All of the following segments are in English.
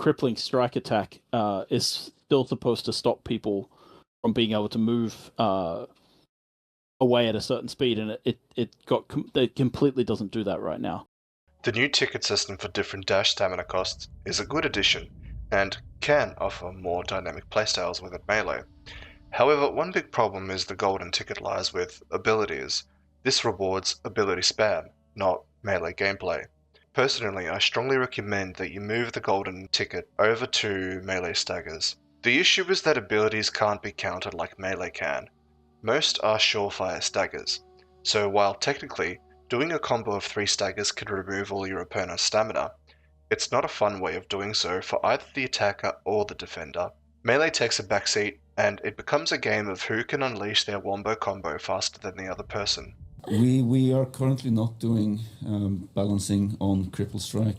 crippling strike attack is still supposed to stop people from being able to move away at a certain speed, and it completely doesn't do that right now. The new ticket system for different dash stamina costs is a good addition, and can offer more dynamic playstyles within Melee. However, one big problem is the golden ticket lies with abilities. This rewards ability spam, not Melee gameplay. Personally, I strongly recommend that you move the golden ticket over to Melee staggers. The issue is that abilities can't be counted like Melee can. Most are surefire staggers, so while technically doing a combo of 3 staggers can remove all your opponent's stamina, it's not a fun way of doing so for either the attacker or the defender. Melee takes a backseat, and it becomes a game of who can unleash their wombo combo faster than the other person. We are currently not doing balancing on Cripple Strike.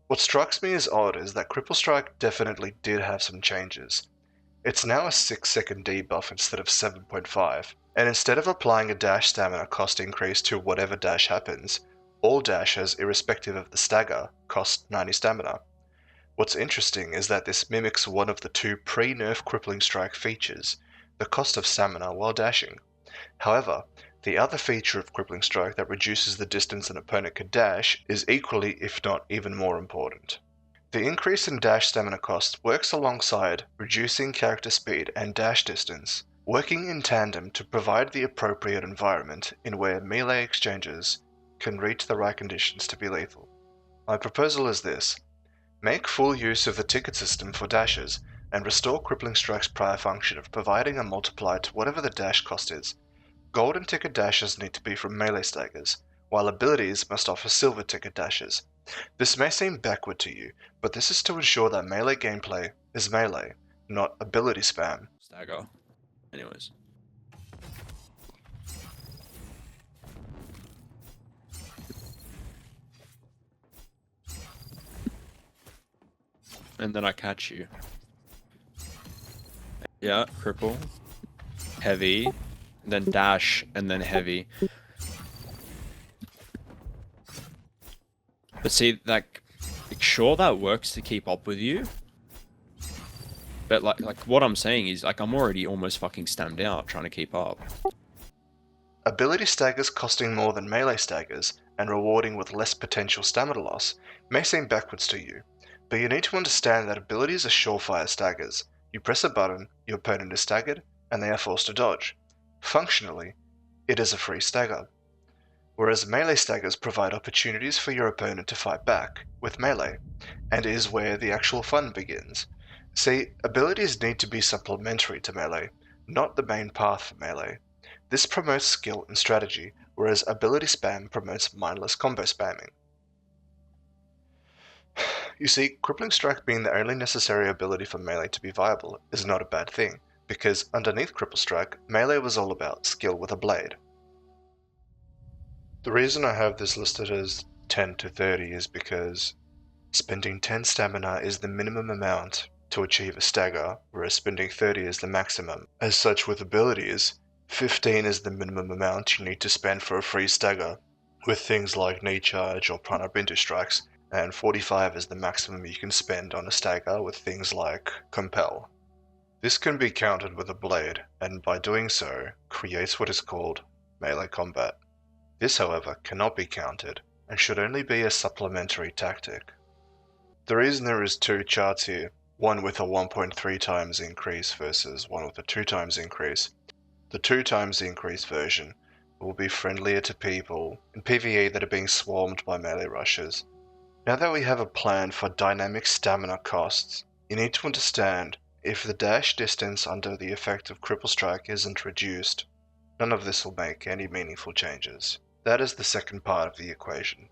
What strikes me as odd is that Cripple Strike definitely did have some changes. It's now a 6-second debuff instead of 7.5, and instead of applying a dash stamina cost increase to whatever dash happens, all dashes, irrespective of the stagger, cost 90 stamina. What's interesting is that this mimics one of the 2 pre-nerf Crippling Strike features, the cost of stamina while dashing. However, the other feature of Crippling Strike that reduces the distance an opponent can dash is equally, if not even more important. The increase in dash stamina cost works alongside reducing character speed and dash distance, working in tandem to provide the appropriate environment in where melee exchanges can reach the right conditions to be lethal. My proposal is this: make full use of the ticket system for dashes and restore Crippling Strike's prior function of providing a multiplier to whatever the dash cost is. Golden ticket dashes need to be from melee staggers, while abilities must offer silver ticket dashes. This may seem backward to you, but this is to ensure that melee gameplay is melee, not ability spam. Stagger. Anyways. And then I catch you. Yeah, cripple. Heavy. And then dash, and then heavy. But see, like, sure that works to keep up with you. But like what I'm saying is, like, I'm already almost fucking stammed out trying to keep up. Ability staggers costing more than melee staggers and rewarding with less potential stamina loss may seem backwards to you, but you need to understand that abilities are surefire staggers. You press a button, your opponent is staggered, and they are forced to dodge. Functionally, it is a free stagger. Whereas melee staggers provide opportunities for your opponent to fight back with melee, and is where the actual fun begins. See, abilities need to be supplementary to melee, not the main path for melee. This promotes skill and strategy, whereas ability spam promotes mindless combo spamming. You see, Crippling Strike being the only necessary ability for melee to be viable is not a bad thing, because underneath Cripple Strike, melee was all about skill with a blade. The reason I have this listed as 10 to 30 is because spending 10 stamina is the minimum amount to achieve a stagger, whereas spending 30 is the maximum. As such, with abilities, 15 is the minimum amount you need to spend for a free stagger, with things like knee charge or prana bintu strikes, and 45 is the maximum you can spend on a stagger with things like compel. This can be countered with a blade, and by doing so, creates what is called melee combat. This, however, cannot be counted, and should only be a supplementary tactic. The reason there is 2 charts here, one with a 1.3 times increase versus one with a 2 times increase. The 2 times increase version will be friendlier to people in PvE that are being swarmed by melee rushers. Now that we have a plan for dynamic stamina costs, you need to understand if the dash distance under the effect of Cripple Strike isn't reduced, none of this will make any meaningful changes. That is the second part of the equation.